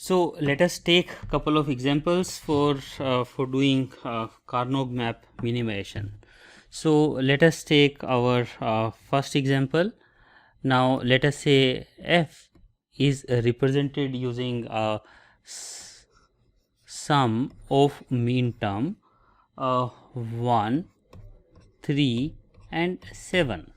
So let us take a couple of examples for doing Carnot map minimization. So let us take our first example. Now let us say f is represented using a sum of mean term 1, 3 and 7.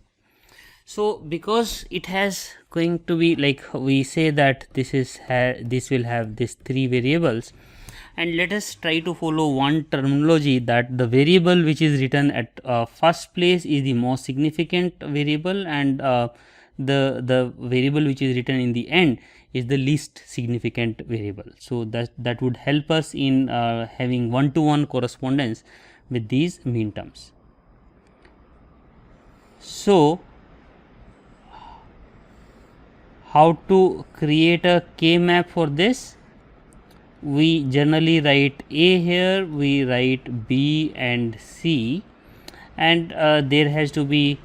So because it has going to be like we say that this is this will have these three variables, and let us try to follow one terminology that the variable which is written at first place is the most significant variable, and the variable which is written in the end is the least significant variable. So that would help us in having one-to-one correspondence with these mean terms. So how to create a K map for this? We generally write A here, we write B and C, and there has to be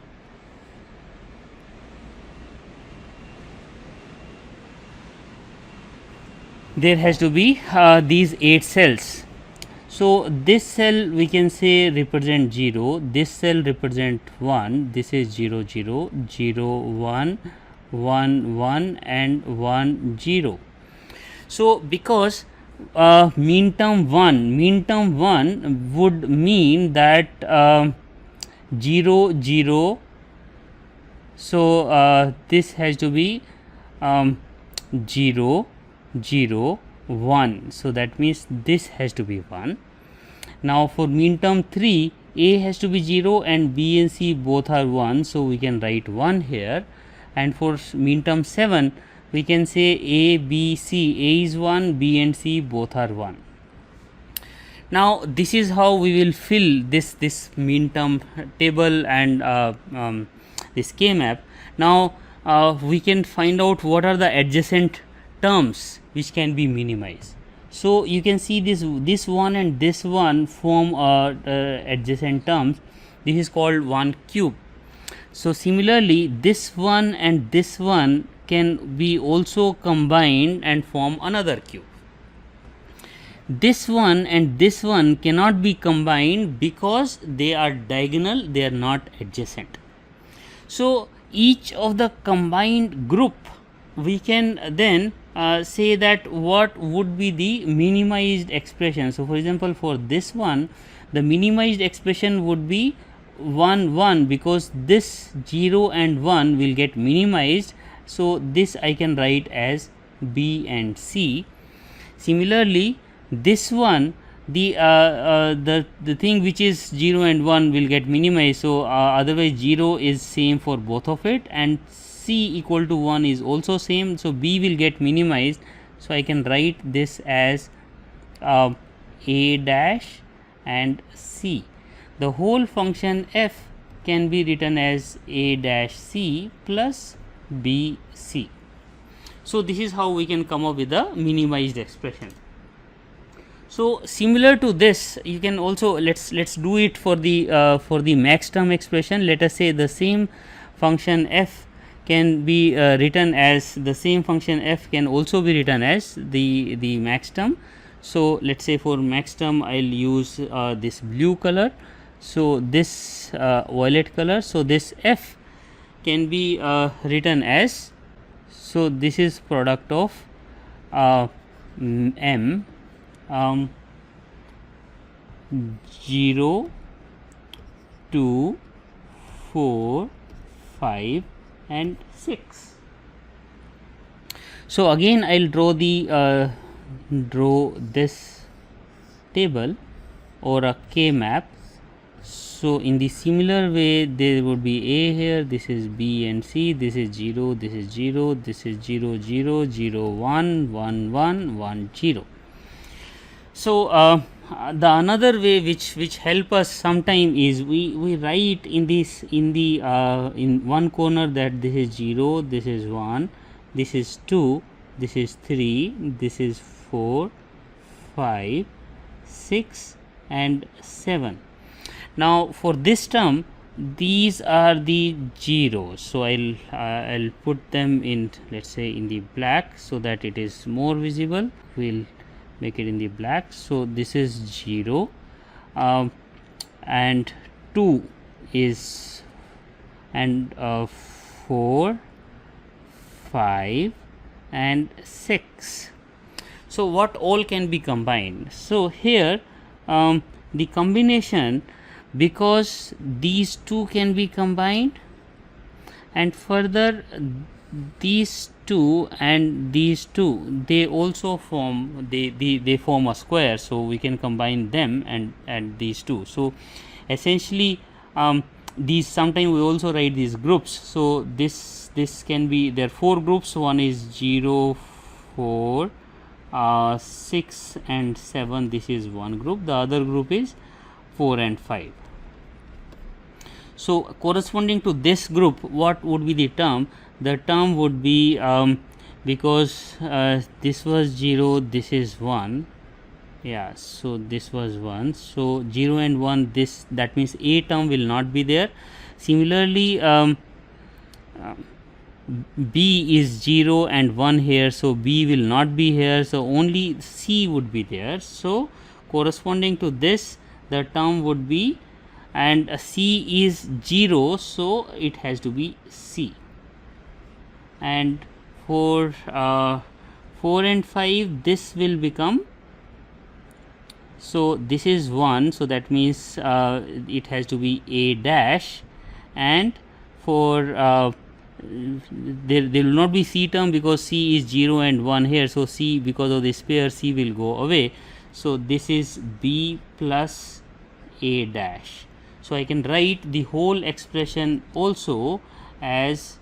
these 8 cells. So this cell we can say represent 0, this cell represent 1, this is 0 0 0 1 1 1 and 1 0. So because mean term 1 would mean that 0 0, so this has to be 0 0 1, so that means this has to be 1. Now for mean term 3, A has to be 0 and B and C both are 1, so we can write 1 here. And for mean term 7, we can say A, B, C. A is 1, B and C both are 1. Now this is how we will fill this mean term table and this K map. Now we can find out what are the adjacent terms which can be minimized. So you can see this one and this one form adjacent terms. This is called 1 cube. So similarly, this one and this one can be also combined and form another cube. This one and this one cannot be combined because they are diagonal, they are not adjacent. So each of the combined group, we can then say that what would be the minimized expression. So for example, for this one, the minimized expression would be 1 1, because this 0 and 1 will get minimized. So this I can write as B and C. Similarly, this one, the thing which is 0 and 1 will get minimized. So otherwise 0 is same for both of it, and C equal to 1 is also same, so B will get minimized. So I can write this as A dash and C. The whole function f can be written as A dash C plus B C. So this is how we can come up with a minimized expression. So similar to this, you can also let's do it for the max term expression. Let us say the same function f can be written as can also be written as the max term. So let's say for max term I'll use this blue color, so this violet color. So this f can be written as, so this is product of m 0 2 4 5 and 6. So again I'll draw this table or a K map. So in the similar way, there would be A here, this is B and C, this is 0, this is 0, this is 0 0 0 1 1 1 1 0. So the another way which help us sometime is we write in this in one corner that this is 0, this is 1, this is 2, this is 3, this is 4 5 6 and 7. Now for this term these are the zeros, so I'll put them in, let's say, in the black so that it is more visible. We'll make it in the black. So this is 0, and 2 is, and 4, 5 and 6. So what all can be combined? So here the combination, because these two can be combined, and further these two and these two, they also form, they form a square, so we can combine them and these two. So essentially these, sometimes we also write these groups. So this can be, there are 4 groups. One is 0, 4, 6 and 7. This is one group. The other group is 4 and 5. So corresponding to this group, what would be the term? The term would be, because this was 0, this is 1, yeah, so this was 1, so 0 and 1, this, that means a term will not be there. Similarly B is 0 and 1 here, so B will not be here, so only C would be there. So corresponding to this, the term would be, and C is 0, so it has to be C. And for 4 and 5, this will become, so this is 1, so that means it has to be A dash, and for there will not be C term because C is 0 and 1 here, so C, because of this pair, C will go away. So this is B plus A dash. So I can write the whole expression also as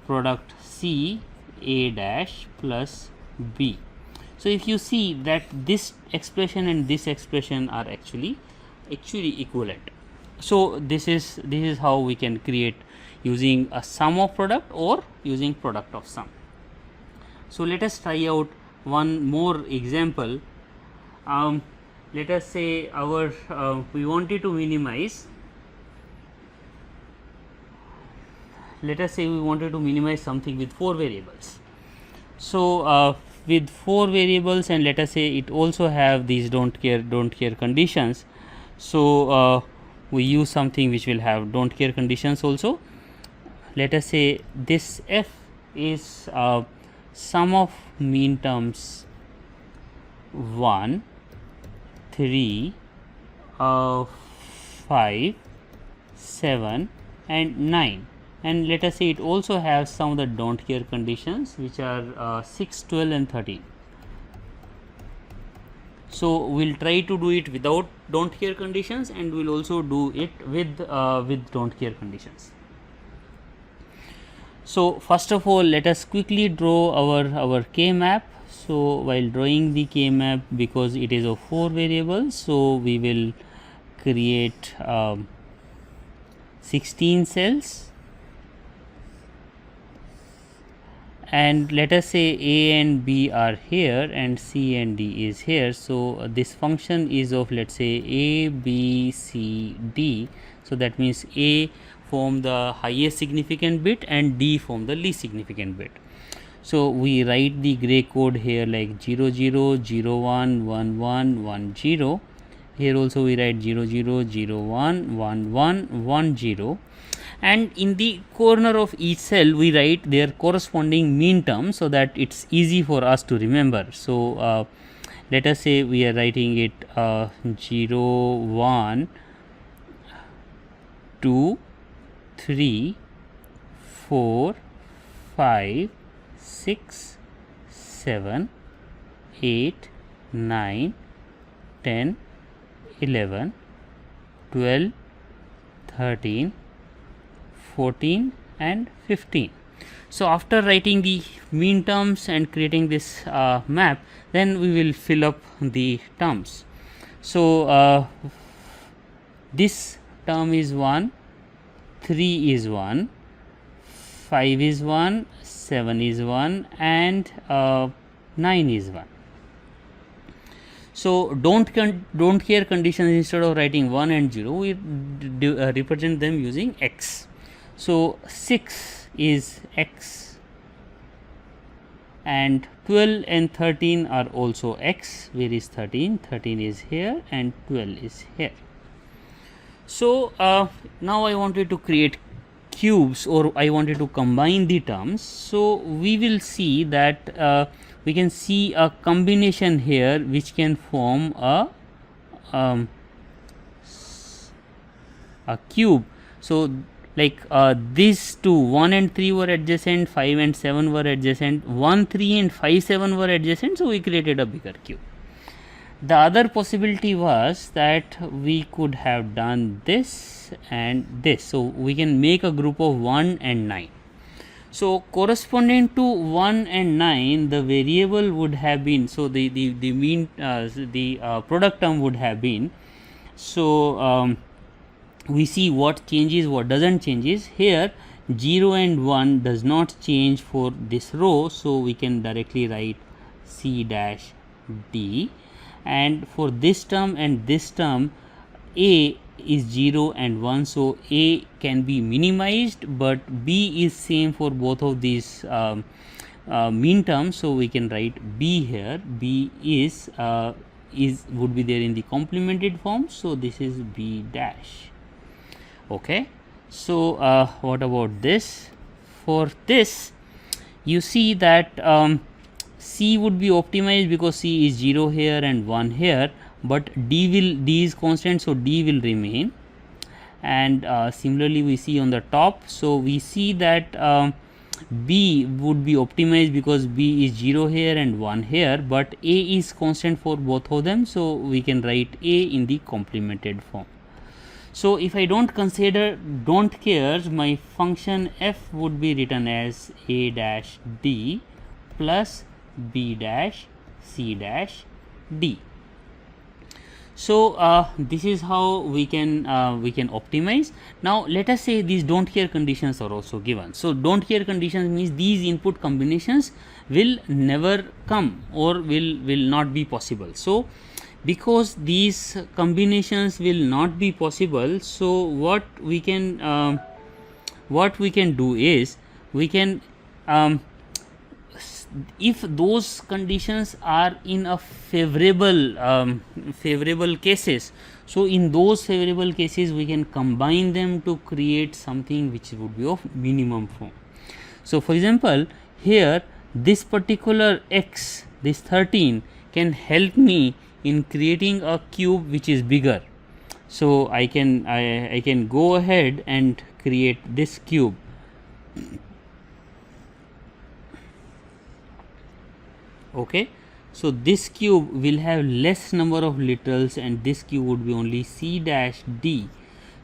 product C A dash plus B. So if you see that this expression and this expression are actually equivalent. So this is how we can create using a sum of product or using product of sum. So let us try out one more example. Let us say our we wanted to minimize. Let us say we wanted to minimize something with 4 variables. So with 4 variables, and let us say it also have these don't care conditions. So we use something which will have don't care conditions also. Let us say this f is sum of mean terms 1, 3, 5, 7 and 9, and let us say it also has some of the don't care conditions which are 6, 12 and 13. So we'll try to do it without don't care conditions, and we'll also do it with don't care conditions. So first of all, let us quickly draw our K map. So while drawing the K map, because it is of 4 variables, so we will create 16 cells, and let us say A and B are here and C and D is here. So this function is of, let's say, A, B, C, D. So that means A form the highest significant bit and D form the least significant bit. So we write the gray code here like 0 0 0 1 1 1 1 0. Here also we write 0 0 0 1 1 1 1 0, and in the corner of each cell we write their corresponding mean term so that it's easy for us to remember. So let us say we are writing it 0 1 2 3 4 5 6 7 8 9 10 11 12 13 14 and 15. So after writing the mean terms and creating this map, then we will fill up the terms. So this term is 1, 3 is 1, 5 is 1, 7 is 1 and 9 is 1. So don't care conditions, instead of writing 1 and 0, we represent them using x. So 6 is x, and 12 and 13 are also x. Where is 13? 13 is here and 12 is here. So now I wanted to create cubes, or I wanted to combine the terms. So we will see that we can see a combination here which can form a cube. So like these two, 1 and 3 were adjacent, 5 and 7 were adjacent, 1 3 and 5 7 were adjacent, so we created a bigger cube. The other possibility was that we could have done this and this. So we can make a group of 1 and 9. So corresponding to 1 and 9, the variable would have been, so the mean product term would have been. So we see what changes, what doesn't changes. Here 0 and 1 does not change for this row, so we can directly write C dash D. And for this term and this term, A is 0 and 1, so A can be minimized, but B is same for both of these mean terms, so we can write B here. B is would be there in the complemented form, so this is B dash. Okay, so what about this? For this, you see that C would be optimized because C is 0 here and 1 here, but D is constant, so D will remain. And similarly we see on the top, so we see that B would be optimized because B is 0 here and 1 here, but A is constant for both of them, so we can write A in the complemented form. So if I don't consider don't cares, my function f would be written as A dash D plus B dash C dash D. So this is how we can optimize. Now let us say these don't care conditions are also given. So don't care conditions means these input combinations will never come or will not be possible. So because these combinations will not be possible, so what we can do is we can if those conditions are in a favorable cases, so in those favorable cases we can combine them to create something which would be of minimum form. So for example, here this particular x, this 13, can help me in creating a cube which is bigger. So I can go ahead and create this cube. Okay, so this cube will have less number of littles and this cube would be only C dash D.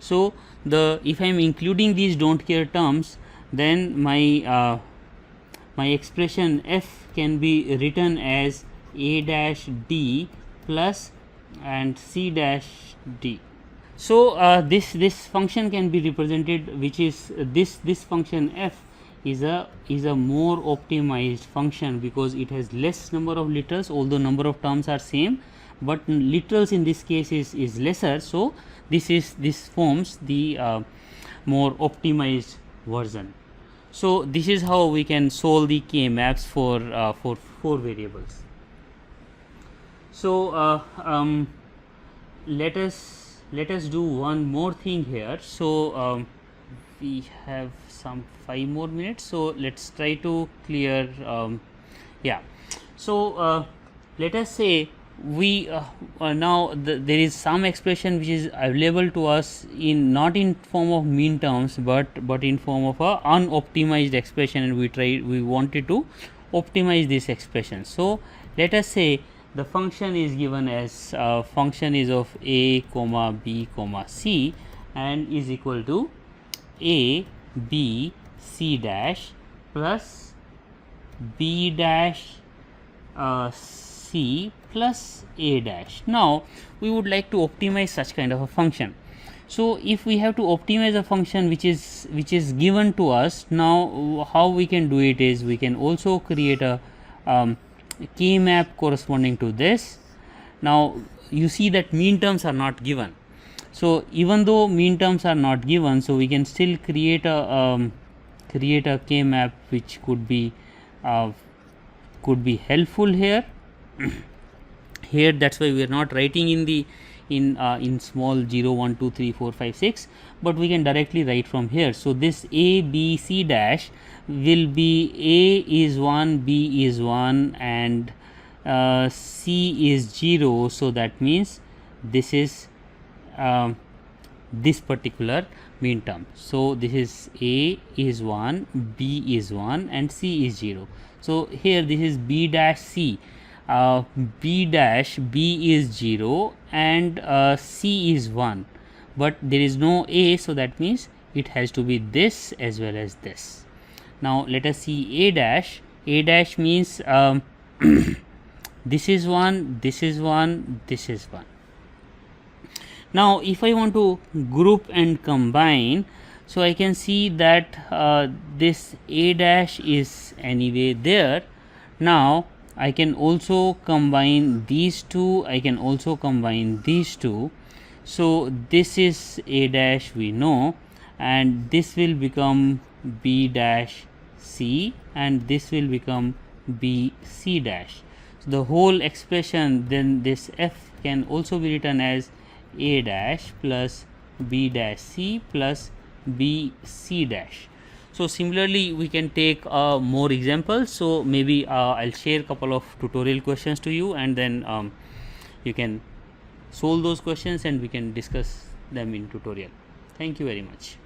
So if I am including these don't care terms, then my expression f can be written as A dash D plus and C dash D. So this function can be represented, which is this function f is a more optimized function because it has less number of litters, although number of terms are same, but litters in this case is lesser. So this forms the more optimized version. So this is how we can solve the k maps for 4 variables. So let us do one more thing here. So we have some 5 more minutes, so let's try to clear yeah. So let us say we now there is some expression which is available to us in not in form of mean terms but in form of a unoptimized expression, and we wanted to optimize this expression. So let us say the function is given as function is of a comma b comma c and is equal to a b c dash plus b dash c plus a dash. Now we would like to optimize such kind of a function. So if we have to optimize a function which is given to us, now how we can do it is we can also create a k map corresponding to this. Now you see that mean terms are not given. So even though mean terms are not given, so we can still create a K map which could be helpful here. Here, that's why we are not writing in the in small 0 1 2 3 4 5 6, but we can directly write from here. So this a b c dash will be a is 1, b is 1, and c is 0. So that means this is this particular mean term. So this is a is 1, b is 1, and c is 0. So here this is b dash c. B dash b is 0 and c is 1, but there is no a, so that means it has to be this as well as this. Now let us see a dash. A dash means this is 1, this is 1, this is 1. Now if I want to group and combine, so I can see that this a dash is anyway there. Now I can also combine these two, I can also combine these two. So this is a dash, we know, and this will become b dash c, and this will become b c dash. So the whole expression, then this f can also be written as a dash plus b dash c plus b c dash. So similarly we can take more examples. So maybe I'll share a couple of tutorial questions to you, and then you can solve those questions and we can discuss them in tutorial. Thank you very much.